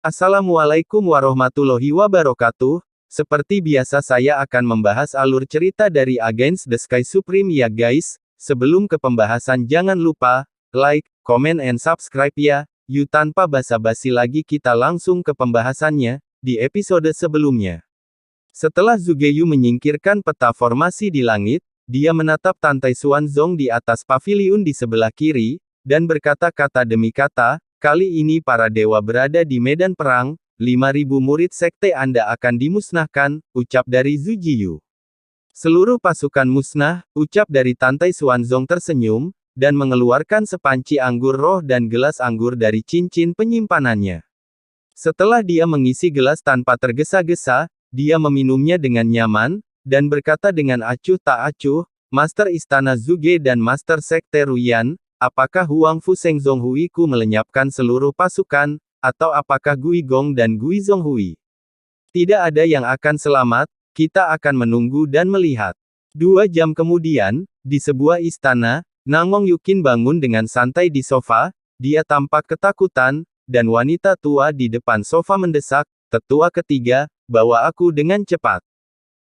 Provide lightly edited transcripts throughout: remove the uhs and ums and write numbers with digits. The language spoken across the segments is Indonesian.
Assalamualaikum warahmatullahi wabarakatuh. Seperti biasa saya akan membahas alur cerita dari Against the Sky Supreme ya guys. Sebelum ke pembahasan jangan lupa, like, comment and subscribe ya. Yuk tanpa basa-basi lagi kita langsung ke pembahasannya, di episode sebelumnya. Setelah Zugeyu menyingkirkan peta formasi di langit, dia menatap Tantai Xuanzong di atas paviliun di sebelah kiri, dan berkata kata demi kata, kali ini para dewa berada di medan perang, 5.000 murid sekte Anda akan dimusnahkan, ucap dari Zhu Jiyu. Seluruh pasukan musnah, ucap dari Tantai Xuanzong tersenyum, dan mengeluarkan sepanci anggur roh dan gelas anggur dari cincin penyimpanannya. Setelah dia mengisi gelas tanpa tergesa-gesa, dia meminumnya dengan nyaman, dan berkata dengan acuh tak acuh, Master Istana Zuge dan Master Sekte Ruyan, apakah Huang Fu Shengzong Hui-ku melenyapkan seluruh pasukan, atau apakah Gui Gong dan Gui Zong Hui? Tidak ada yang akan selamat, kita akan menunggu dan melihat. 2 jam kemudian, di sebuah istana, Nangong Yukin bangun dengan santai di sofa, dia tampak ketakutan, dan wanita tua di depan sofa mendesak, tetua ketiga, bawa aku dengan cepat.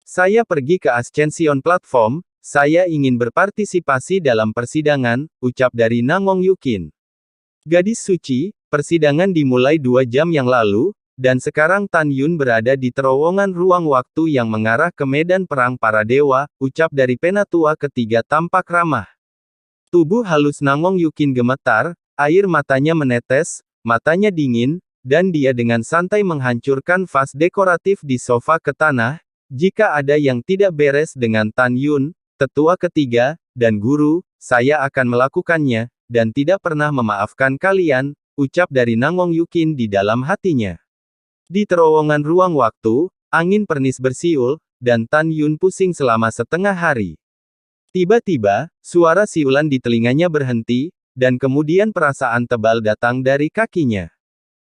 Saya pergi ke Ascension Platform, saya ingin berpartisipasi dalam persidangan, ucap dari Nangong Yukin. Gadis suci, persidangan dimulai 2 jam yang lalu, dan sekarang Tan Yun berada di terowongan ruang waktu yang mengarah ke medan perang para dewa, ucap dari penatua ketiga tampak ramah. Tubuh halus Nangong Yukin gemetar, air matanya menetes, matanya dingin, dan dia dengan santai menghancurkan vas dekoratif di sofa ke tanah. Jika ada yang tidak beres dengan Tan Yun, tetua ketiga, dan guru, saya akan melakukannya, dan tidak pernah memaafkan kalian, ucap dari Nangong Yukin di dalam hatinya. Di terowongan ruang waktu, angin pernis bersiul, dan Tan Yun pusing selama setengah hari. Tiba-tiba, suara siulan di telinganya berhenti, dan kemudian perasaan tebal datang dari kakinya.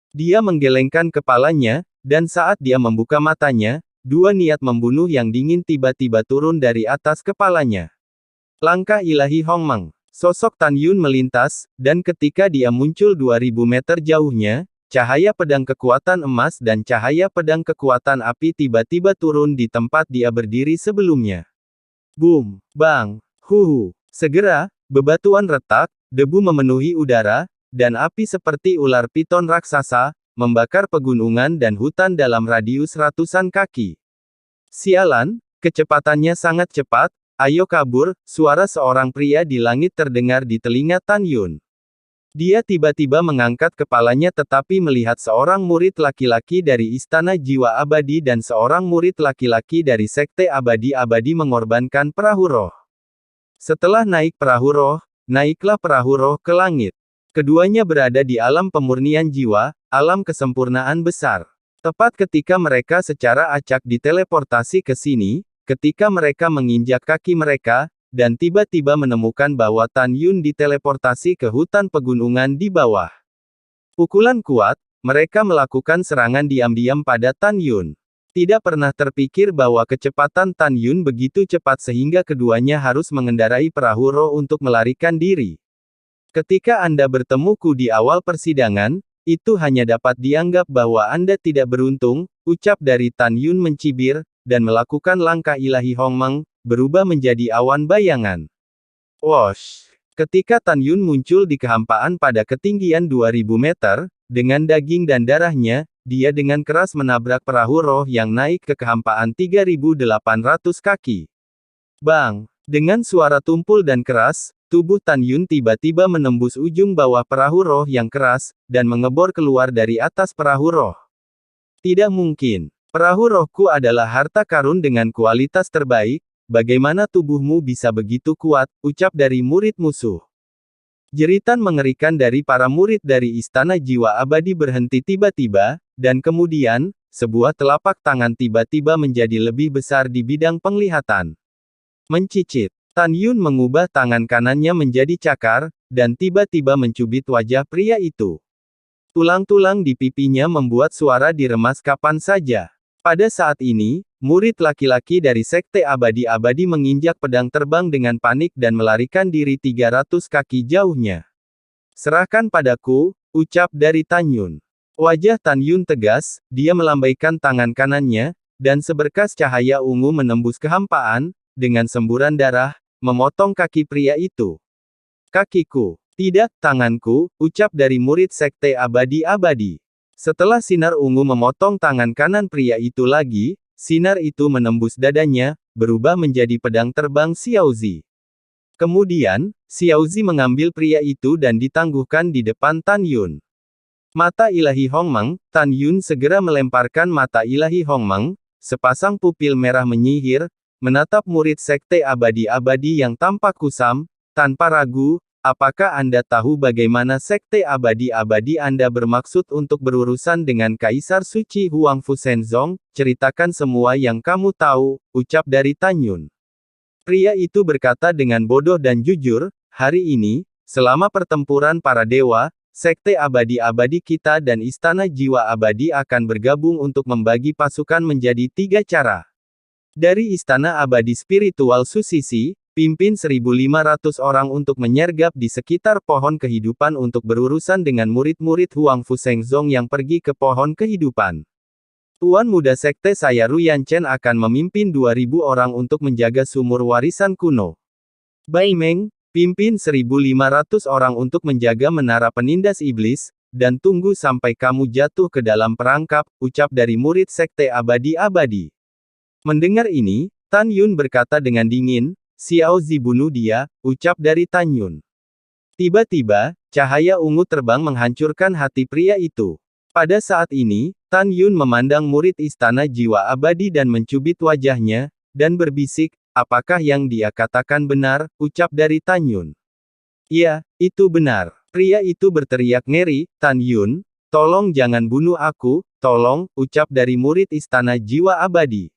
Dia menggelengkan kepalanya, dan saat dia membuka matanya, 2 niat membunuh yang dingin tiba-tiba turun dari atas kepalanya. Langkah ilahi Hongmeng. Sosok Tan Yun melintas, dan ketika dia muncul 2000 meter jauhnya, cahaya pedang kekuatan emas dan cahaya pedang kekuatan api tiba-tiba turun di tempat dia berdiri sebelumnya. Boom! Bang! Huhu! Segera, bebatuan retak, debu memenuhi udara, dan api seperti ular piton raksasa, membakar pegunungan dan hutan dalam radius ratusan kaki. Sialan, kecepatannya sangat cepat, ayo kabur, suara seorang pria di langit terdengar di telinga Tan Yun. Dia tiba-tiba mengangkat kepalanya tetapi melihat seorang murid laki-laki dari Istana Jiwa Abadi dan seorang murid laki-laki dari Sekte Abadi-Abadi mengorbankan perahu roh. Setelah naik perahu roh, naiklah perahu roh ke langit. Keduanya berada di alam pemurnian jiwa, alam kesempurnaan besar. Tepat ketika mereka secara acak diteleportasi ke sini, ketika mereka menginjak kaki mereka, dan tiba-tiba menemukan bahwa Tan Yun diteleportasi ke hutan pegunungan di bawah. Pukulan kuat, mereka melakukan serangan diam-diam pada Tan Yun. Tidak pernah terpikir bahwa kecepatan Tan Yun begitu cepat sehingga keduanya harus mengendarai perahu roh untuk melarikan diri. Ketika Anda bertemuku di awal persidangan, itu hanya dapat dianggap bahwa Anda tidak beruntung, ucap dari Tan Yun mencibir, dan melakukan langkah ilahi Hongmeng, berubah menjadi awan bayangan. Wosh! Ketika Tan Yun muncul di kehampaan pada ketinggian 2000 meter, dengan daging dan darahnya, dia dengan keras menabrak perahu roh yang naik ke kehampaan 3.800 kaki. Bang! Dengan suara tumpul dan keras, tubuh Tan Yun tiba-tiba menembus ujung bawah perahu roh yang keras, dan mengebor keluar dari atas perahu roh. Tidak mungkin. Perahu rohku adalah harta karun dengan kualitas terbaik, bagaimana tubuhmu bisa begitu kuat, ucap dari murid musuh. Jeritan mengerikan dari para murid dari Istana Jiwa Abadi berhenti tiba-tiba, dan kemudian, sebuah telapak tangan tiba-tiba menjadi lebih besar di bidang penglihatan. Mencicit. Tan Yun mengubah tangan kanannya menjadi cakar, dan tiba-tiba mencubit wajah pria itu. Tulang-tulang di pipinya membuat suara diremas kapan saja. Pada saat ini, murid laki-laki dari Sekte Abadi-Abadi menginjak pedang terbang dengan panik dan melarikan diri 300 kaki jauhnya. Serahkan padaku, ucap dari Tan Yun. Wajah Tan Yun tegas, dia melambaikan tangan kanannya, dan seberkas cahaya ungu menembus kehampaan, dengan semburan darah, memotong kaki pria itu. Kakiku. Tidak, tanganku, ucap dari murid sekte abadi-abadi. Setelah sinar ungu memotong tangan kanan pria itu lagi, sinar itu menembus dadanya, berubah menjadi pedang terbang Xiaozi. Kemudian, Xiaozi mengambil pria itu dan ditangguhkan di depan Tan Yun. Mata ilahi Hongmeng, Tan Yun segera melemparkan mata ilahi Hongmeng, sepasang pupil merah menyihir, menatap murid sekte abadi-abadi yang tampak kusam, tanpa ragu. Apakah Anda tahu bagaimana sekte abadi-abadi Anda bermaksud untuk berurusan dengan Kaisar Suci Huangfu Shenzong? Ceritakan semua yang kamu tahu, ucap dari Tan Yun. Pria itu berkata dengan bodoh dan jujur, hari ini, selama pertempuran para dewa, sekte abadi-abadi kita dan Istana Jiwa Abadi akan bergabung untuk membagi pasukan menjadi 3 cara. Dari Istana Abadi Spiritual Susisi, pimpin 1.500 orang untuk menyergap di sekitar pohon kehidupan untuk berurusan dengan murid-murid Huangfu Shenzong yang pergi ke pohon kehidupan. Tuan muda sekte saya Ruyan Chen akan memimpin 2.000 orang untuk menjaga sumur warisan kuno. Bai Meng, pimpin 1.500 orang untuk menjaga menara penindas iblis, dan tunggu sampai kamu jatuh ke dalam perangkap, ucap dari murid sekte abadi-abadi. Mendengar ini, Tan Yun berkata dengan dingin, Xiaozi bunuh dia, ucap dari Tan Yun. Tiba-tiba, cahaya ungu terbang menghancurkan hati pria itu. Pada saat ini, Tan Yun memandang murid Istana Jiwa Abadi dan mencubit wajahnya, dan berbisik, apakah yang dia katakan benar, ucap dari Tan Yun. Iya, itu benar. Pria itu berteriak ngeri, Tan Yun, tolong jangan bunuh aku, tolong, ucap dari murid Istana Jiwa Abadi.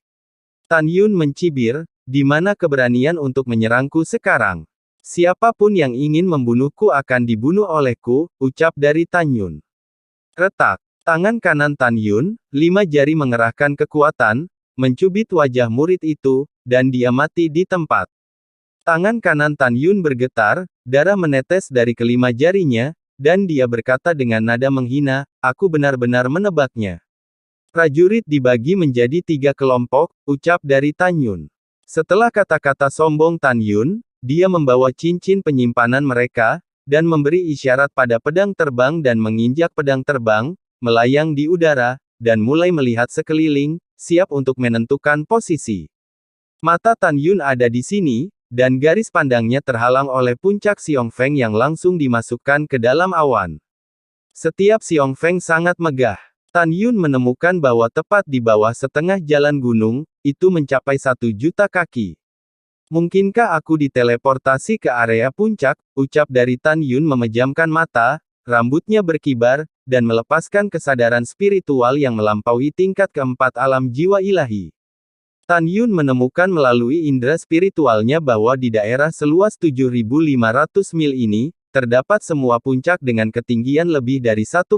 Tan Yun mencibir, di mana keberanian untuk menyerangku sekarang? Siapapun yang ingin membunuhku akan dibunuh olehku, ucap dari Tan Yun. Retak. Tangan kanan Tan Yun, 5 jari mengerahkan kekuatan, mencubit wajah murid itu, dan dia mati di tempat. Tangan kanan Tan Yun bergetar, darah menetes dari kelima jarinya, dan dia berkata dengan nada menghina, aku benar-benar menebaknya. Prajurit dibagi menjadi 3 kelompok, ucap dari Tan Yun. Setelah kata-kata sombong Tan Yun, dia membawa cincin penyimpanan mereka, dan memberi isyarat pada pedang terbang dan menginjak pedang terbang, melayang di udara, dan mulai melihat sekeliling, siap untuk menentukan posisi. Mata Tan Yun ada di sini, dan garis pandangnya terhalang oleh puncak Xiong Feng yang langsung dimasukkan ke dalam awan. Setiap Xiong Feng sangat megah. Tan Yun menemukan bahwa tepat di bawah setengah jalan gunung, itu mencapai 1 juta kaki. Mungkinkah aku diteleportasi ke area puncak, ucap dari Tan Yun memejamkan mata, rambutnya berkibar, dan melepaskan kesadaran spiritual yang melampaui tingkat keempat alam jiwa ilahi. Tan Yun menemukan melalui indera spiritualnya bahwa di daerah seluas 7.500 mil ini, terdapat semua puncak dengan ketinggian lebih dari 1,2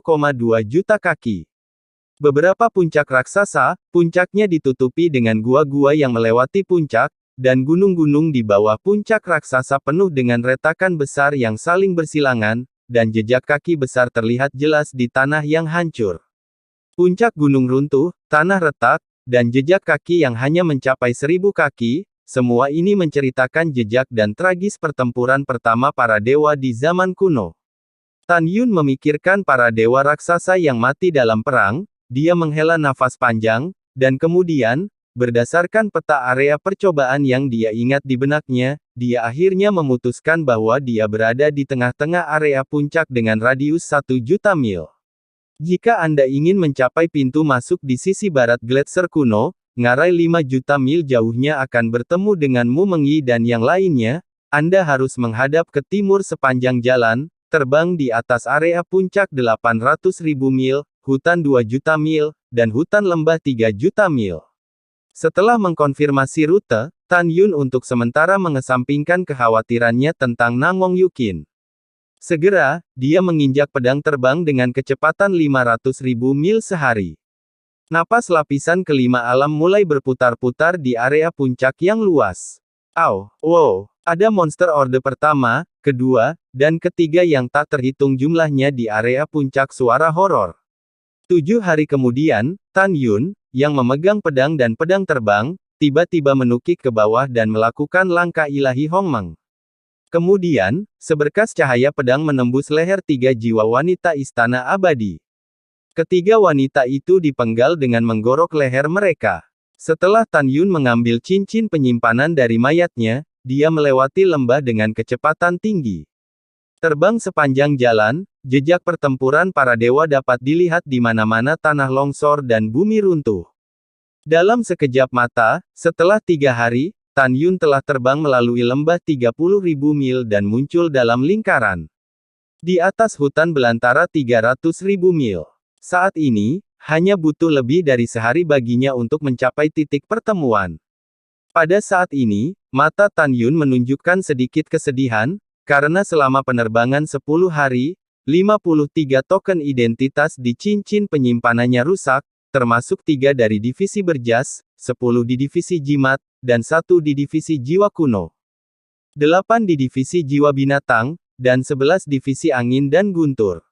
juta kaki. Beberapa puncak raksasa, puncaknya ditutupi dengan gua-gua yang melewati puncak, dan gunung-gunung di bawah puncak raksasa penuh dengan retakan besar yang saling bersilangan, dan jejak kaki besar terlihat jelas di tanah yang hancur. Puncak gunung runtuh, tanah retak, dan jejak kaki yang hanya mencapai 1.000 kaki, semua ini menceritakan jejak dan tragis pertempuran pertama para dewa di zaman kuno. Tan Yun memikirkan para dewa raksasa yang mati dalam perang. Dia menghela nafas panjang, dan kemudian, berdasarkan peta area percobaan yang dia ingat di benaknya, dia akhirnya memutuskan bahwa dia berada di tengah-tengah area puncak dengan radius 1 juta mil. Jika Anda ingin mencapai pintu masuk di sisi barat gletser kuno, ngarai 5 juta mil jauhnya akan bertemu dengan Mu Mengyi dan yang lainnya, Anda harus menghadap ke timur sepanjang jalan, terbang di atas area puncak 800.000 mil, hutan 2 juta mil, dan hutan lembah 3 juta mil. Setelah mengkonfirmasi rute, Tan Yun untuk sementara mengesampingkan kekhawatirannya tentang Nangong Yukin. Segera, dia menginjak pedang terbang dengan kecepatan 500.000 mil sehari. Napas lapisan kelima alam mulai berputar-putar di area puncak yang luas. Wow, ada monster orde pertama, kedua, dan ketiga yang tak terhitung jumlahnya di area puncak suara horor. 7 hari kemudian, Tan Yun, yang memegang pedang dan pedang terbang, tiba-tiba menukik ke bawah dan melakukan langkah ilahi Hongmeng. Kemudian, seberkas cahaya pedang menembus leher 3 jiwa wanita Istana Abadi. Ketiga wanita itu dipenggal dengan menggorok leher mereka. Setelah Tan Yun mengambil cincin penyimpanan dari mayatnya, dia melewati lembah dengan kecepatan tinggi. Terbang sepanjang jalan, jejak pertempuran para dewa dapat dilihat di mana-mana tanah longsor dan bumi runtuh. Dalam sekejap mata, setelah 3 hari, Tan Yun telah terbang melalui lembah 30.000 mil dan muncul dalam lingkaran. Di atas hutan belantara 300.000 mil. Saat ini, hanya butuh lebih dari sehari baginya untuk mencapai titik pertemuan. Pada saat ini, mata Tan Yun menunjukkan sedikit kesedihan, karena selama penerbangan 10 hari, 53 token identitas di cincin penyimpanannya rusak, termasuk 3 dari divisi berjas, 10 di divisi jimat, dan 1 di divisi jiwa kuno. 8 di divisi jiwa binatang, dan 11 divisi angin dan guntur.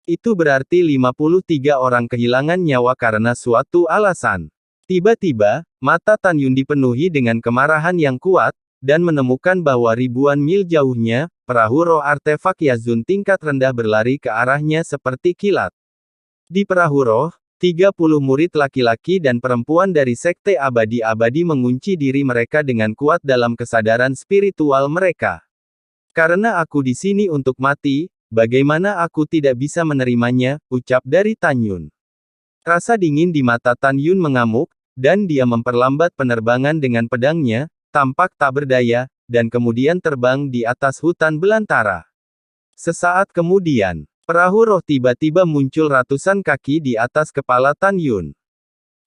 Itu berarti 53 orang kehilangan nyawa karena suatu alasan. Tiba-tiba, mata Tan Yun dipenuhi dengan kemarahan yang kuat, dan menemukan bahwa ribuan mil jauhnya, perahu roh artefak Yazun tingkat rendah berlari ke arahnya seperti kilat. Di perahu roh, 30 murid laki-laki dan perempuan dari Sekte Abadi-Abadi mengunci diri mereka dengan kuat dalam kesadaran spiritual mereka. Karena aku di sini untuk mati, bagaimana aku tidak bisa menerimanya, ucap dari Tan Yun. Rasa dingin di mata Tan Yun mengamuk, dan dia memperlambat penerbangan dengan pedangnya, tampak tak berdaya, dan kemudian terbang di atas hutan belantara. Sesaat kemudian, perahu roh tiba-tiba muncul ratusan kaki di atas kepala Tan Yun.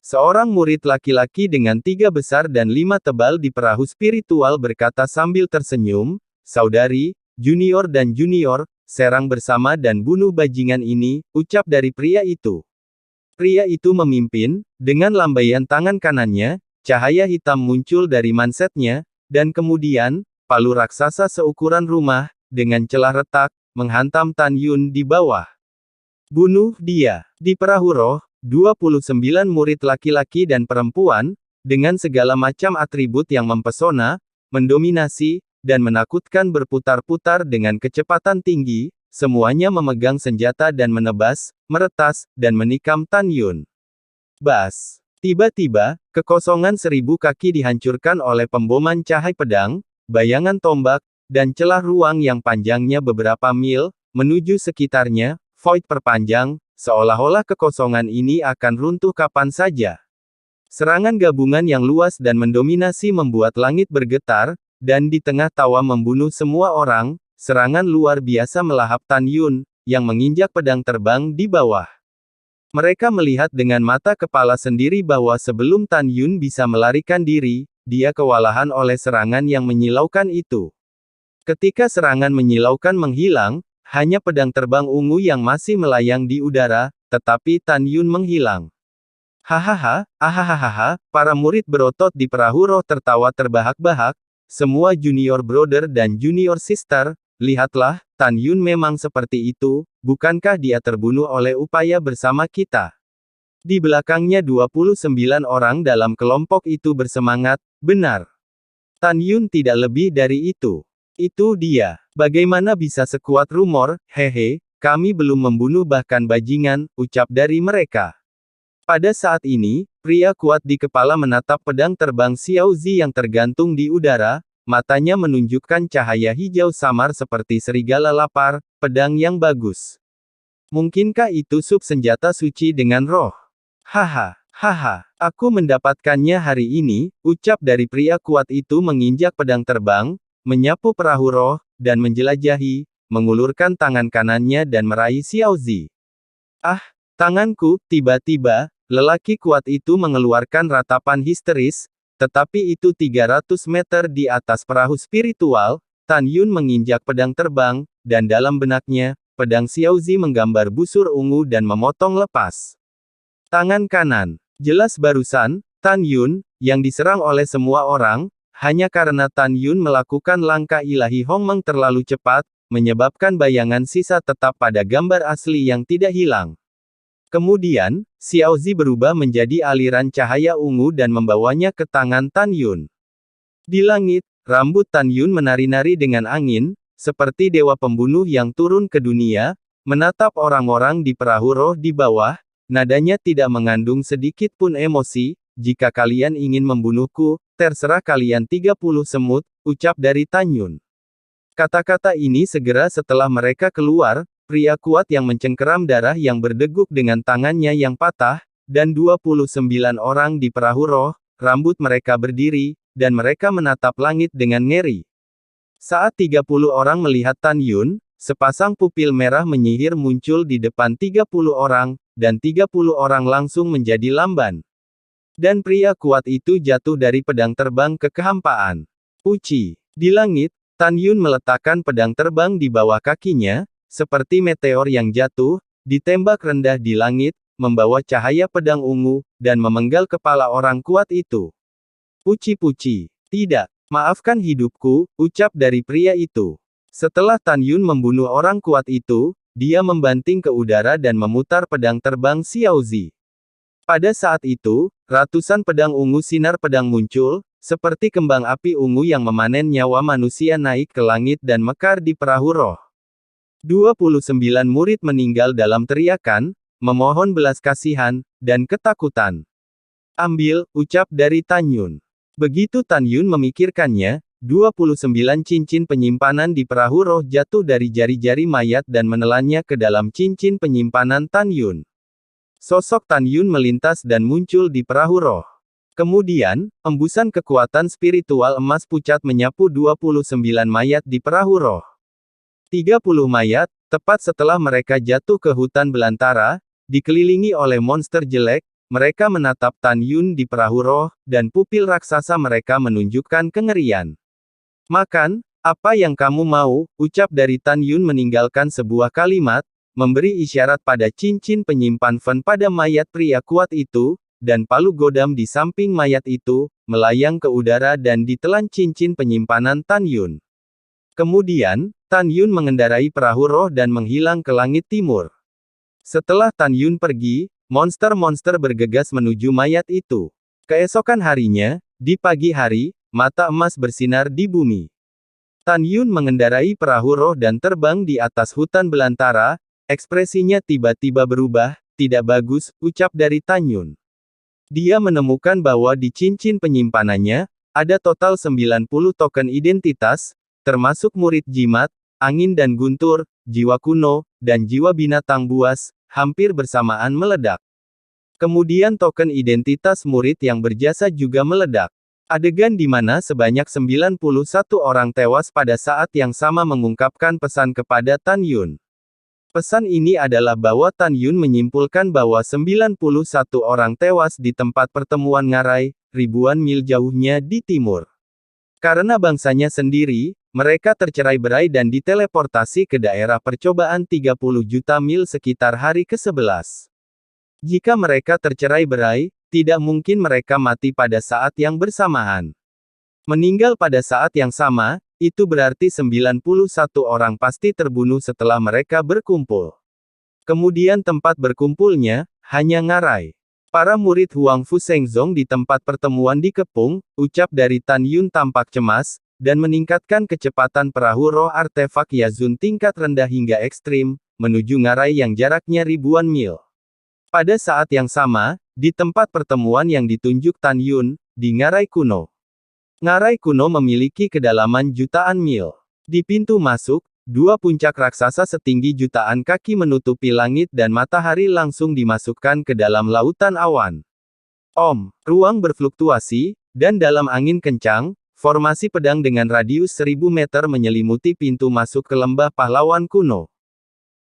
Seorang murid laki-laki dengan 3 besar dan 5 tebal di perahu spiritual berkata sambil tersenyum, "Saudari, junior dan junior, serang bersama dan bunuh bajingan ini," ucap dari pria itu. Pria itu memimpin, dengan lambaian tangan kanannya, cahaya hitam muncul dari mansetnya, dan kemudian, palu raksasa seukuran rumah, dengan celah retak, menghantam Tan Yun di bawah. Bunuh dia. Di perahu roh, 29 murid laki-laki dan perempuan, dengan segala macam atribut yang mempesona, mendominasi, dan menakutkan berputar-putar dengan kecepatan tinggi, semuanya memegang senjata dan menebas, meretas, dan menikam Tan Yun. Bas. Tiba-tiba, kekosongan 1000 kaki dihancurkan oleh pemboman cahaya pedang, bayangan tombak, dan celah ruang yang panjangnya beberapa mil, menuju sekitarnya, void perpanjang, seolah-olah kekosongan ini akan runtuh kapan saja. Serangan gabungan yang luas dan mendominasi membuat langit bergetar, dan di tengah tawa membunuh semua orang, serangan luar biasa melahap Tan Yun, yang menginjak pedang terbang di bawah. Mereka melihat dengan mata kepala sendiri bahwa sebelum Tan Yun bisa melarikan diri, dia kewalahan oleh serangan yang menyilaukan itu. Ketika serangan menyilaukan menghilang, hanya pedang terbang ungu yang masih melayang di udara, tetapi Tan Yun menghilang. Hahaha, ahahaha, para murid berotot di perahu roh tertawa terbahak-bahak, semua junior brother dan junior sister, lihatlah, Tan Yun memang seperti itu, bukankah dia terbunuh oleh upaya bersama kita? Di belakangnya 29 orang dalam kelompok itu bersemangat, benar. Tan Yun tidak lebih dari itu. Itu dia. Bagaimana bisa sekuat rumor, hehe, kami belum membunuh bahkan bajingan, ucap dari mereka. Pada saat ini, pria kuat di kepala menatap pedang terbang Xiao Zi yang tergantung di udara, matanya menunjukkan cahaya hijau samar seperti serigala lapar, pedang yang bagus. Mungkinkah itu sub senjata suci dengan roh? Haha, haha, aku mendapatkannya hari ini, ucap dari pria kuat itu menginjak pedang terbang, menyapu perahu roh, dan menjelajahi, mengulurkan tangan kanannya dan meraih Xiao Zi. Ah, tanganku, tiba-tiba, lelaki kuat itu mengeluarkan ratapan histeris, tetapi itu 300 meter di atas perahu spiritual, Tan Yun menginjak pedang terbang, dan dalam benaknya, pedang Xiao Zi menggambar busur ungu dan memotong lepas. Tangan kanan. Jelas barusan, Tan Yun, yang diserang oleh semua orang, hanya karena Tan Yun melakukan langkah ilahi Hongmeng terlalu cepat, menyebabkan bayangan sisa tetap pada gambar asli yang tidak hilang. Kemudian, Xiaozi berubah menjadi aliran cahaya ungu dan membawanya ke tangan Tan Yun. Di langit, rambut Tan Yun menari-nari dengan angin, seperti dewa pembunuh yang turun ke dunia, menatap orang-orang di perahu roh di bawah, nadanya tidak mengandung sedikit pun emosi. Jika kalian ingin membunuhku, terserah kalian 30 semut, ucap dari Tan Yun. Kata-kata ini segera setelah mereka keluar, pria kuat yang mencengkeram darah yang berdeguk dengan tangannya yang patah, dan 29 orang di perahu roh, rambut mereka berdiri, dan mereka menatap langit dengan ngeri. Saat 30 orang melihat Tan Yun, sepasang pupil merah menyihir muncul di depan 30 orang, dan 30 orang langsung menjadi lamban. Dan pria kuat itu jatuh dari pedang terbang ke kehampaan. Puci. Di langit, Tan Yun meletakkan pedang terbang di bawah kakinya, seperti meteor yang jatuh, ditembak rendah di langit, membawa cahaya pedang ungu, dan memenggal kepala orang kuat itu. Puci-puci. Tidak. Maafkan hidupku, ucap dari pria itu. Setelah Tan Yun membunuh orang kuat itu, dia membanting ke udara dan memutar pedang terbang Xiaozi. Pada saat itu, ratusan pedang ungu sinar pedang muncul, seperti kembang api ungu yang memanen nyawa manusia naik ke langit dan mekar di perahu roh. 29 murid meninggal dalam teriakan, memohon belas kasihan, dan ketakutan. Ambil, ucap dari Tan Yun. Begitu Tan Yun memikirkannya, 29 cincin penyimpanan di perahu roh jatuh dari jari-jari mayat dan menelannya ke dalam cincin penyimpanan Tan Yun. Sosok Tan Yun melintas dan muncul di perahu roh. Kemudian, embusan kekuatan spiritual emas pucat menyapu 29 mayat di perahu roh. 30 mayat, tepat setelah mereka jatuh ke hutan belantara, dikelilingi oleh monster jelek, mereka menatap Tan Yun di perahu roh, dan pupil raksasa mereka menunjukkan kengerian. Makan, apa yang kamu mau, ucap dari Tan Yun meninggalkan sebuah kalimat, memberi isyarat pada cincin penyimpan Fen pada mayat pria kuat itu, dan palu godam di samping mayat itu, melayang ke udara dan ditelan cincin penyimpanan Tan Yun. Kemudian, Tan Yun mengendarai perahu roh dan menghilang ke langit timur. Setelah Tan Yun pergi, monster-monster bergegas menuju mayat itu. Keesokan harinya, di pagi hari, mata emas bersinar di bumi. Tan Yun mengendarai perahu roh dan terbang di atas hutan belantara. Ekspresinya tiba-tiba berubah, tidak bagus, ucap dari Tan Yun. Dia menemukan bahwa di cincin penyimpanannya, ada total 90 token identitas, termasuk murid jimat, angin dan guntur, jiwa kuno, dan jiwa binatang buas, hampir bersamaan meledak. Kemudian token identitas murid yang berjasa juga meledak. Adegan di mana sebanyak 91 orang tewas pada saat yang sama mengungkapkan pesan kepada Tan Yun. Pesan ini adalah bahwa Tan Yun menyimpulkan bahwa 91 orang tewas di tempat pertemuan ngarai, ribuan mil jauhnya di timur. Karena bangsanya sendiri, mereka tercerai-berai dan diteleportasi ke daerah percobaan 30 juta mil sekitar hari ke-11. Jika mereka tercerai-berai, tidak mungkin mereka mati pada saat yang bersamaan. Meninggal pada saat yang sama, itu berarti 91 orang pasti terbunuh setelah mereka berkumpul. Kemudian tempat berkumpulnya, hanya ngarai. Para murid Huang Fu Shengzong di tempat pertemuan dikepung, ucap dari Tan Yun tampak cemas, dan meningkatkan kecepatan perahu roh artefak Yazun tingkat rendah hingga ekstrim, menuju ngarai yang jaraknya ribuan mil. Pada saat yang sama, di tempat pertemuan yang ditunjuk Tan Yun, di ngarai kuno. Ngarai kuno memiliki kedalaman jutaan mil. Di pintu masuk, dua puncak raksasa setinggi jutaan kaki menutupi langit dan matahari langsung dimasukkan ke dalam lautan awan. Ruang berfluktuasi, dan dalam angin kencang, formasi pedang dengan radius 1000 meter menyelimuti pintu masuk ke lembah pahlawan kuno.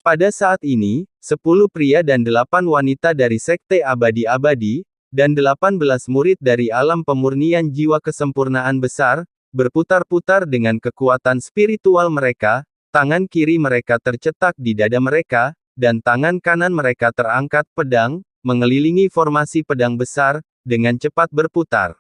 Pada saat ini, 10 pria dan 8 wanita dari Sekte Abadi-Abadi, dan 18 murid dari alam pemurnian jiwa kesempurnaan besar, berputar-putar dengan kekuatan spiritual mereka, tangan kiri mereka tercetak di dada mereka, dan tangan kanan mereka terangkat pedang, mengelilingi formasi pedang besar, dengan cepat berputar.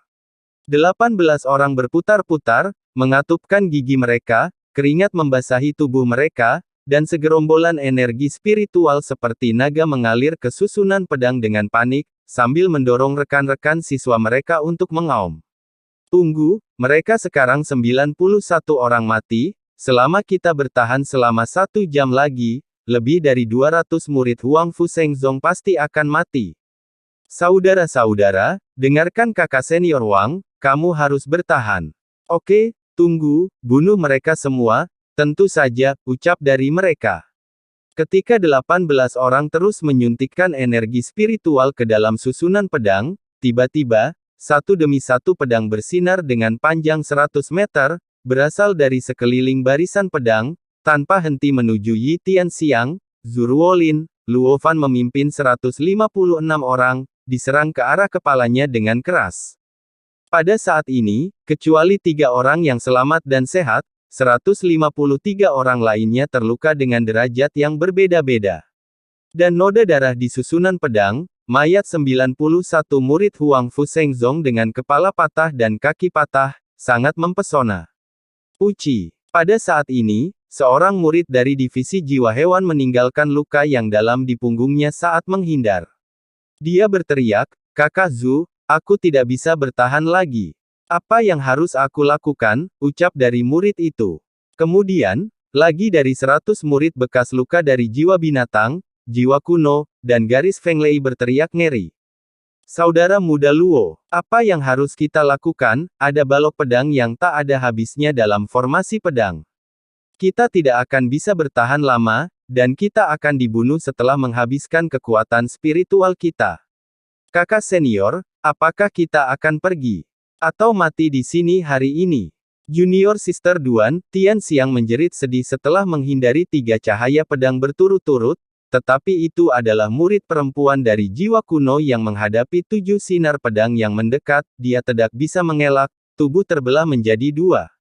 18 orang berputar-putar, mengatupkan gigi mereka, keringat membasahi tubuh mereka, dan segerombolan energi spiritual seperti naga mengalir ke susunan pedang dengan panik, sambil mendorong rekan-rekan siswa mereka untuk mengaum. Tunggu, mereka sekarang 91 orang mati, selama kita bertahan selama 1 jam lagi, lebih dari 200 murid Huang Fu Shengzong pasti akan mati. Saudara-saudara, dengarkan kakak senior Wang, kamu harus bertahan. Oke, tunggu, bunuh mereka semua, tentu saja, ucap dari mereka. Ketika 18 orang terus menyuntikkan energi spiritual ke dalam susunan pedang, tiba-tiba, satu demi satu pedang bersinar dengan panjang 100 meter, berasal dari sekeliling barisan pedang, tanpa henti menuju Yi Tianxiang, Zhu Ruolin, Luo Fan memimpin 156 orang, diserang ke arah kepalanya dengan keras. Pada saat ini, kecuali 3 orang yang selamat dan sehat, 153 orang lainnya terluka dengan derajat yang berbeda-beda. Dan noda darah di susunan pedang, mayat 91 murid Huang Fu Shengzong dengan kepala patah dan kaki patah, sangat mempesona. Uci. Pada saat ini, seorang murid dari divisi jiwa hewan meninggalkan luka yang dalam di punggungnya saat menghindar. Dia berteriak, "Kakak Zhu, aku tidak bisa bertahan lagi. Apa yang harus aku lakukan?" ucap dari murid itu. Kemudian, lagi dari 100 murid bekas luka dari jiwa binatang, jiwa kuno, dan garis Feng Lei berteriak ngeri. Saudara muda Luo, apa yang harus kita lakukan? Ada balok pedang yang tak ada habisnya dalam formasi pedang. Kita tidak akan bisa bertahan lama, dan kita akan dibunuh setelah menghabiskan kekuatan spiritual kita. Kakak senior, apakah kita akan pergi? Atau mati di sini hari ini? Junior Sister Duan, Tianxiang menjerit sedih setelah menghindari 3 cahaya pedang berturut-turut, tetapi itu adalah murid perempuan dari jiwa kuno yang menghadapi 7 sinar pedang yang mendekat, dia tidak bisa mengelak, tubuh terbelah menjadi 2.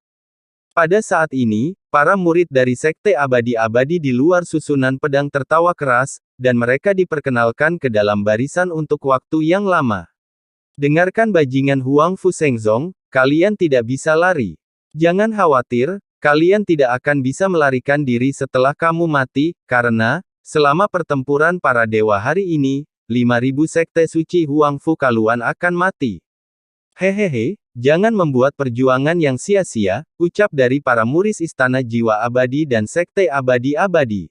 Pada saat ini, para murid dari Sekte Abadi-Abadi di luar susunan pedang tertawa keras, dan mereka diperkenalkan ke dalam barisan untuk waktu yang lama. Dengarkan bajingan Huang Fu Shengzong, kalian tidak bisa lari. Jangan khawatir, kalian tidak akan bisa melarikan diri setelah kamu mati, karena, selama pertempuran para dewa hari ini, 5.000 sekte suci Huang Fu Kaluan akan mati. Hehehe, jangan membuat perjuangan yang sia-sia, ucap dari para murid Istana Jiwa Abadi dan Sekte Abadi-Abadi.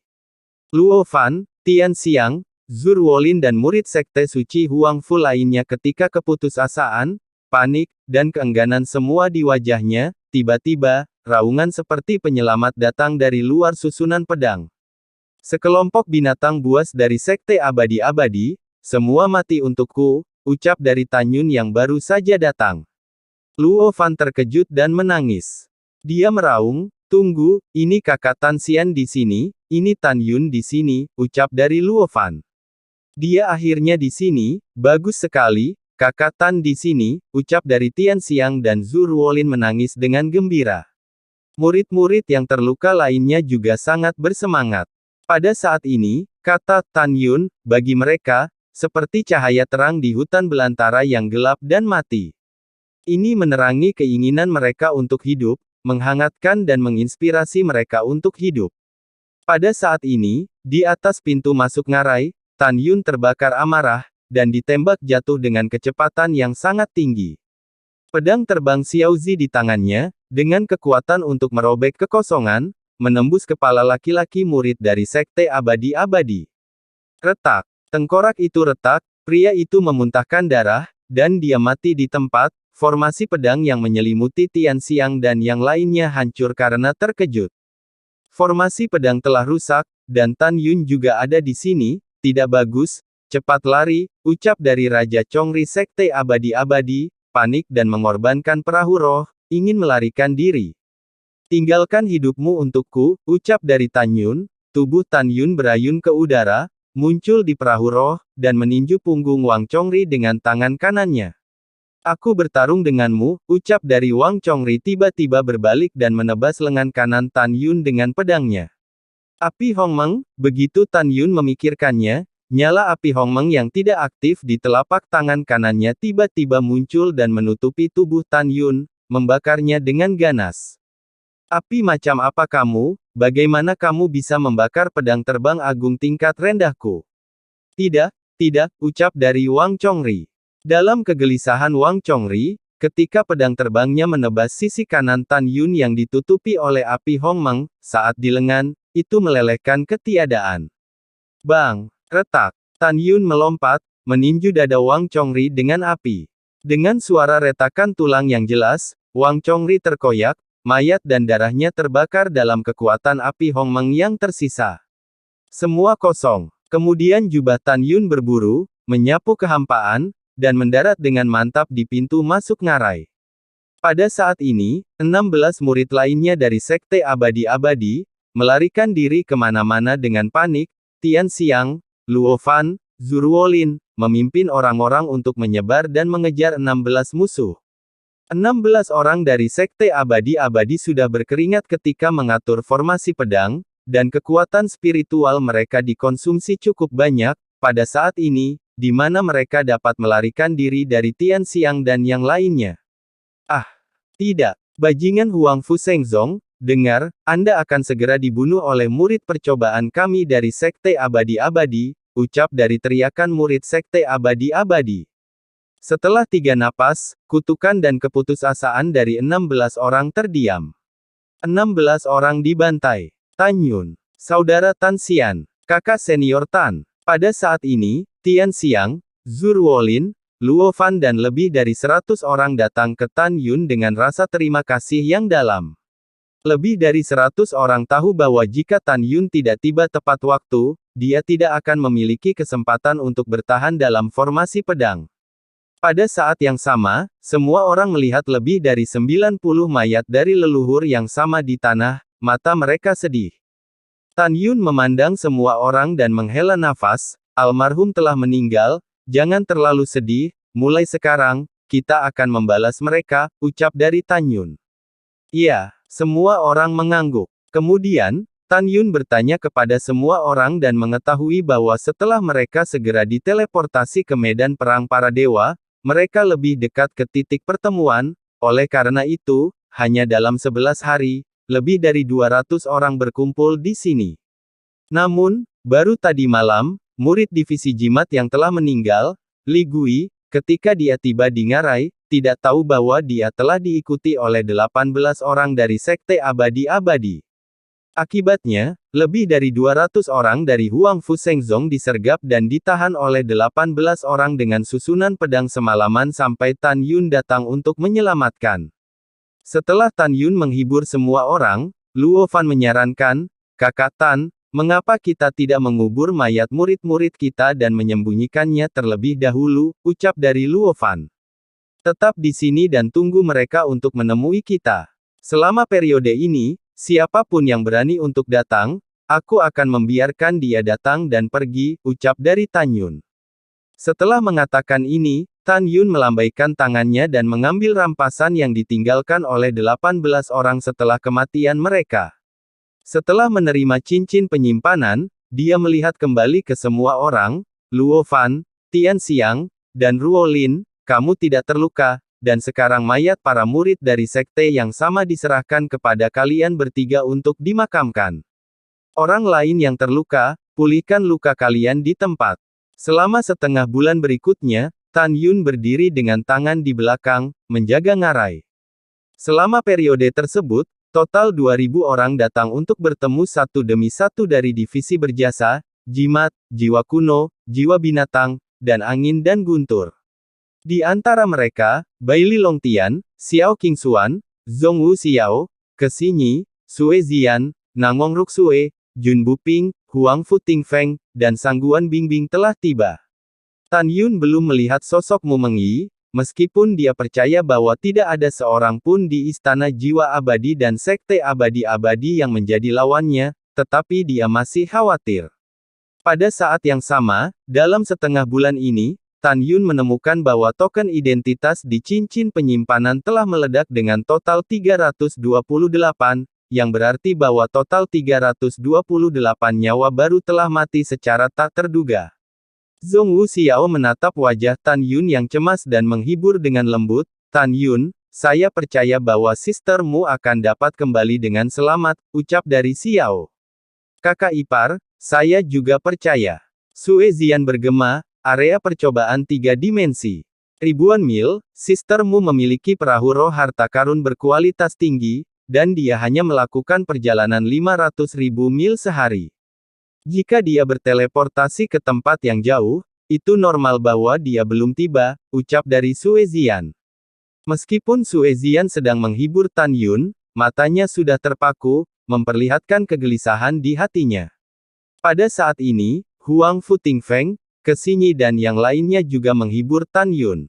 Luo Fan, Tianxiang, Zhu Ruolin dan murid Sekte Suci Huang Fu lainnya ketika keputusasaan, panik, dan keengganan semua di wajahnya, tiba-tiba, raungan seperti penyelamat datang dari luar susunan pedang. Sekelompok binatang buas dari Sekte Abadi-Abadi, semua mati untukku, ucap dari Tan Yun yang baru saja datang. Luo Fan terkejut dan menangis. Dia meraung, tunggu, ini kakak Tan Xian di sini, ini Tan Yun di sini, ucap dari Luo Fan. Dia akhirnya di sini, bagus sekali, kakak Tan di sini, ucap dari Tianxiang dan Zhu Ruolin menangis dengan gembira. Murid-murid yang terluka lainnya juga sangat bersemangat. Pada saat ini, kata Tan Yun, bagi mereka, seperti cahaya terang di hutan belantara yang gelap dan mati. Ini menerangi keinginan mereka untuk hidup, menghangatkan dan menginspirasi mereka untuk hidup. Pada saat ini, di atas pintu masuk ngarai, Tan Yun terbakar amarah, dan ditembak jatuh dengan kecepatan yang sangat tinggi. Pedang terbang Xiaozi di tangannya, dengan kekuatan untuk merobek kekosongan, menembus kepala laki-laki murid dari Sekte Abadi-Abadi. Retak. Tengkorak itu retak, pria itu memuntahkan darah, dan dia mati di tempat. Formasi pedang yang menyelimuti Tianxiang dan yang lainnya hancur karena terkejut. Formasi pedang telah rusak, dan Tan Yun juga ada di sini. Tidak bagus, cepat lari, ucap dari Raja Chongri Sekte Abadi-Abadi, panik dan mengorbankan perahu roh, ingin melarikan diri. Tinggalkan hidupmu untukku, ucap dari Tan Yun. Tubuh Tan Yun berayun ke udara, muncul di perahu roh, dan meninju punggung Wang Chongri dengan tangan kanannya. Aku bertarung denganmu, ucap dari Wang Chongri tiba-tiba berbalik dan menebas lengan kanan Tan Yun dengan pedangnya. Api Hongmeng, begitu Tan Yun memikirkannya, nyala api Hongmeng yang tidak aktif di telapak tangan kanannya tiba-tiba muncul dan menutupi tubuh Tan Yun, membakarnya dengan ganas. Api macam apa kamu? Bagaimana kamu bisa membakar pedang terbang agung tingkat rendahku? Tidak, tidak, ucap dari Wang Chongri. Dalam kegelisahan Wang Chongri, ketika pedang terbangnya menebas sisi kanan Tan Yun yang ditutupi oleh api Hongmeng, saat di lengan, itu melelehkan ketiadaan. Bang! Retak! Tan Yun melompat, meninju dada Wang Chongri dengan api. Dengan suara retakan tulang yang jelas, Wang Chongri terkoyak, mayat dan darahnya terbakar dalam kekuatan api Hongmeng yang tersisa. Semua kosong. Kemudian jubah Tan Yun berburu, menyapu kehampaan, dan mendarat dengan mantap di pintu masuk ngarai. Pada saat ini, 16 murid lainnya dari Sekte Abadi-Abadi, melarikan diri kemana-mana dengan panik. Tian Xiang, Luo Fan, Zhuruolin, memimpin orang-orang untuk menyebar dan mengejar 16 musuh. 16 orang dari Sekte Abadi-Abadi sudah berkeringat ketika mengatur formasi pedang, dan kekuatan spiritual mereka dikonsumsi cukup banyak, pada saat ini, di mana mereka dapat melarikan diri dari Tian Xiang dan yang lainnya. Ah! Tidak! Bajingan Huang Fu Shengzong, dengar, Anda akan segera dibunuh oleh murid percobaan kami dari Sekte Abadi-Abadi, ucap dari teriakan murid Sekte Abadi-Abadi. Setelah 3 napas, kutukan dan keputusasaan dari 16 orang terdiam. 16 orang dibantai. Tan Yun, saudara Tan Xian, kakak senior Tan. Pada saat ini, Tian Xiang, Zhuruolin, Luo Fan dan lebih dari 100 orang datang ke Tan Yun dengan rasa terima kasih yang dalam. Lebih dari 100 orang tahu bahwa jika Tan Yun tidak tiba tepat waktu, dia tidak akan memiliki kesempatan untuk bertahan dalam formasi pedang. Pada saat yang sama, semua orang melihat lebih dari 90 mayat dari leluhur yang sama di tanah, mata mereka sedih. Tan Yun memandang semua orang dan menghela nafas, almarhum telah meninggal, jangan terlalu sedih, mulai sekarang, kita akan membalas mereka, ucap dari Tan Yun. Iya, semua orang mengangguk. Kemudian, Tan Yun bertanya kepada semua orang dan mengetahui bahwa setelah mereka segera diteleportasi ke medan perang para dewa, mereka lebih dekat ke titik pertemuan, oleh karena itu, hanya dalam 11 hari, lebih dari 200 orang berkumpul di sini. Namun, baru tadi malam, murid divisi jimat yang telah meninggal, Li Gui, ketika dia tiba di ngarai, tidak tahu bahwa dia telah diikuti oleh 18 orang dari Sekte Abadi-Abadi. Akibatnya, lebih dari 200 orang dari Huang Fu Shengzong disergap dan ditahan oleh 18 orang dengan susunan pedang semalaman sampai Tan Yun datang untuk menyelamatkan. Setelah Tan Yun menghibur semua orang, Luo Fan menyarankan, Kakak Tan, mengapa kita tidak mengubur mayat murid-murid kita dan menyembunyikannya terlebih dahulu, ucap dari Luo Fan. Tetap di sini dan tunggu mereka untuk menemui kita. Selama periode ini, siapapun yang berani untuk datang, aku akan membiarkan dia datang dan pergi, ucap dari Tan Yun. Setelah mengatakan ini, Tan Yun melambaikan tangannya dan mengambil rampasan yang ditinggalkan oleh 18 orang setelah kematian mereka. Setelah menerima cincin penyimpanan, dia melihat kembali ke semua orang, Luo Fan, Tian Xiang, dan Ruolin, kamu tidak terluka, dan sekarang mayat para murid dari sekte yang sama diserahkan kepada kalian bertiga untuk dimakamkan. Orang lain yang terluka, pulihkan luka kalian di tempat. Selama setengah bulan berikutnya, Tan Yun berdiri dengan tangan di belakang, menjaga ngarai. Selama periode tersebut, total 2.000 orang datang untuk bertemu satu demi satu dari divisi berjasa, jimat, jiwa kuno, jiwa binatang, dan angin dan guntur. Di antara mereka, Baili Longtian, Xiao Qingxuan, Zhong Wu Xiao, Ke Xinyi, Sue Zian, Nangong Ruxue, Jun Buping, Huang Fu Tingfeng, dan Sangguan Bingbing telah tiba. Tan Yun belum melihat sosok Mu Mengyi, meskipun dia percaya bahwa tidak ada seorang pun di Istana Jiwa Abadi dan Sekte Abadi-Abadi yang menjadi lawannya, tetapi dia masih khawatir. Pada saat yang sama, dalam setengah bulan ini, Tan Yun menemukan bahwa token identitas di cincin penyimpanan telah meledak dengan total 328, yang berarti bahwa total 328 nyawa baru telah mati secara tak terduga. Zhong Wu Xiao menatap wajah Tan Yun yang cemas dan menghibur dengan lembut, Tan Yun, saya percaya bahwa sistermu akan dapat kembali dengan selamat, ucap dari Xiao. Kakak ipar, saya juga percaya. Sue Zian bergema, area percobaan 3 dimensi. Ribuan mil, sistermu memiliki perahu roh harta karun berkualitas tinggi, dan dia hanya melakukan perjalanan 500.000 mil sehari. Jika dia berteleportasi ke tempat yang jauh, itu normal bahwa dia belum tiba, ucap dari Sue Zian. Meskipun Sue Zian sedang menghibur Tan Yun, matanya sudah terpaku, memperlihatkan kegelisahan di hatinya. Pada saat ini, Huang Futingfeng, Kesinyi dan yang lainnya juga menghibur Tan Yun.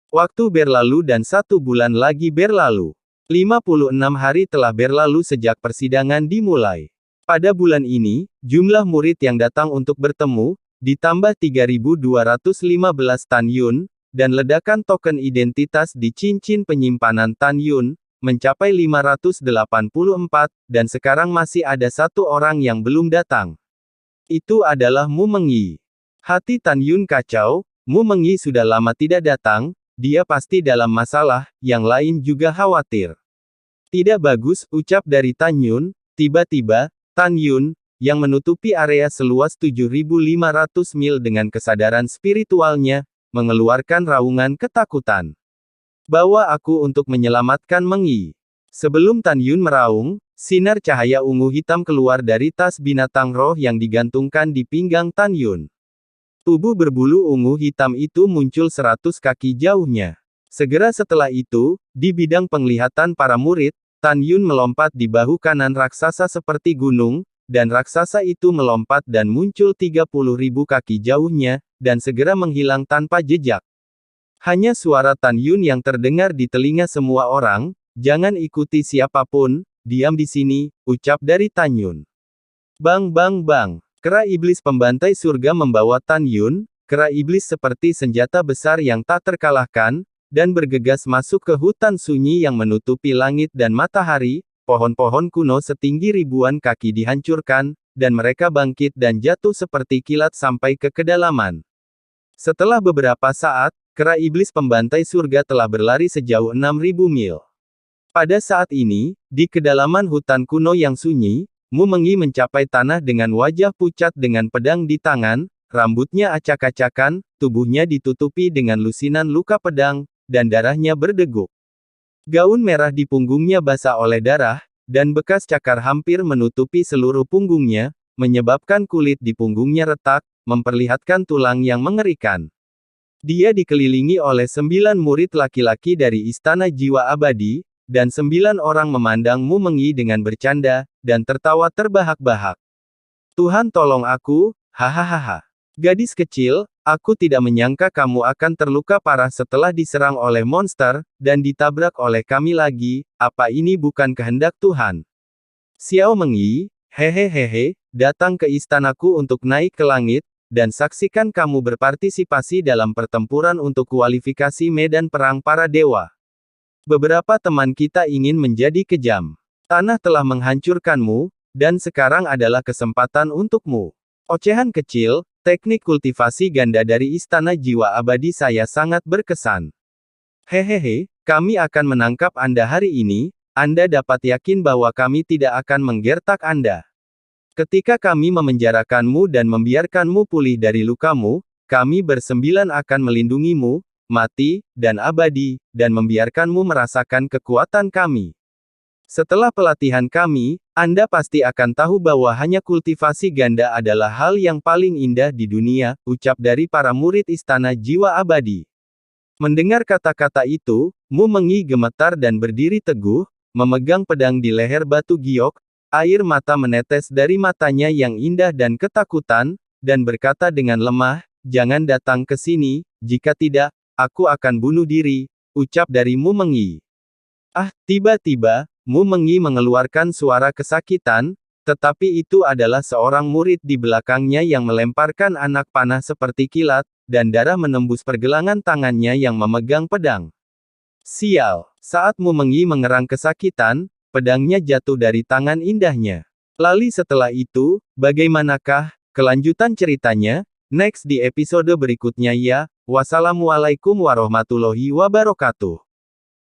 Waktu berlalu dan 1 bulan lagi berlalu. 56 hari telah berlalu sejak persidangan dimulai. Pada bulan ini, jumlah murid yang datang untuk bertemu, ditambah 3.215 Tan Yun, dan ledakan token identitas di cincin penyimpanan Tan Yun, mencapai 584, dan sekarang masih ada 1 orang yang belum datang. Itu adalah Mu Mengyi. Hati Tan Yun kacau, Mu Mengyi sudah lama tidak datang, dia pasti dalam masalah, yang lain juga khawatir. Tidak bagus, ucap dari Tan Yun. Tiba-tiba, Tan Yun, yang menutupi area seluas 7.500 mil dengan kesadaran spiritualnya, mengeluarkan raungan ketakutan. Bawa aku untuk menyelamatkan Mengyi. Sebelum Tan Yun meraung, sinar cahaya ungu hitam keluar dari tas binatang roh yang digantungkan di pinggang Tan Yun. Tubuh berbulu ungu hitam itu muncul 100 kaki jauhnya. Segera setelah itu, di bidang penglihatan para murid, Tan Yun melompat di bahu kanan raksasa seperti gunung, dan raksasa itu melompat dan muncul 30.000 kaki jauhnya, dan segera menghilang tanpa jejak. Hanya suara Tan Yun yang terdengar di telinga semua orang, jangan ikuti siapapun, diam di sini, ucap dari Tan Yun. Bang bang bang. Kera iblis pembantai surga membawa Tan Yun, kera iblis seperti senjata besar yang tak terkalahkan, dan bergegas masuk ke hutan sunyi yang menutupi langit dan matahari, pohon-pohon kuno setinggi ribuan kaki dihancurkan, dan mereka bangkit dan jatuh seperti kilat sampai ke kedalaman. Setelah beberapa saat, kera iblis pembantai surga telah berlari sejauh 6.000 mil. Pada saat ini, di kedalaman hutan kuno yang sunyi, Mu Mengyi mencapai tanah dengan wajah pucat dengan pedang di tangan, rambutnya acak-acakan, tubuhnya ditutupi dengan lusinan luka pedang, dan darahnya berdeguk. Gaun merah di punggungnya basah oleh darah, dan bekas cakar hampir menutupi seluruh punggungnya, menyebabkan kulit di punggungnya retak, memperlihatkan tulang yang mengerikan. Dia dikelilingi oleh 9 murid laki-laki dari Istana Jiwa Abadi, dan 9 orang memandang Mu Mengyi dengan bercanda, dan tertawa terbahak-bahak. Tuhan tolong aku, hahaha. Gadis kecil, aku tidak menyangka kamu akan terluka parah setelah diserang oleh monster, dan ditabrak oleh kami lagi, apa ini bukan kehendak Tuhan? Xiao Mengyi, hehehehe, datang ke istanaku untuk naik ke langit, dan saksikan kamu berpartisipasi dalam pertempuran untuk kualifikasi medan perang para dewa. Beberapa teman kita ingin menjadi kejam. Tanah telah menghancurkanmu, dan sekarang adalah kesempatan untukmu. Ocehan kecil, teknik kultivasi ganda dari Istana Jiwa Abadi saya sangat berkesan. Hehehe, kami akan menangkap Anda hari ini, Anda dapat yakin bahwa kami tidak akan menggertak Anda. Ketika kami memenjarakanmu dan membiarkanmu pulih dari lukamu, kami bersembilan akan melindungimu, mati, dan abadi, dan membiarkanmu merasakan kekuatan kami. Setelah pelatihan kami, Anda pasti akan tahu bahwa hanya kultivasi ganda adalah hal yang paling indah di dunia, ucap dari para murid Istana Jiwa Abadi. Mendengar kata-kata itu, Mu Mengyi gemetar dan berdiri teguh, memegang pedang di leher batu giok, air mata menetes dari matanya yang indah dan ketakutan, dan berkata dengan lemah, jangan datang ke sini, jika tidak, aku akan bunuh diri, ucap dari Mu Mengyi. Tiba-tiba, Mu Mengyi mengeluarkan suara kesakitan, tetapi itu adalah seorang murid di belakangnya yang melemparkan anak panah seperti kilat, dan darah menembus pergelangan tangannya yang memegang pedang. Sial! Saat Mu Mengyi mengerang kesakitan, pedangnya jatuh dari tangan indahnya. Lalu setelah itu, bagaimanakah kelanjutan ceritanya? Next di episode berikutnya ya. Wassalamualaikum warahmatullahi wabarakatuh.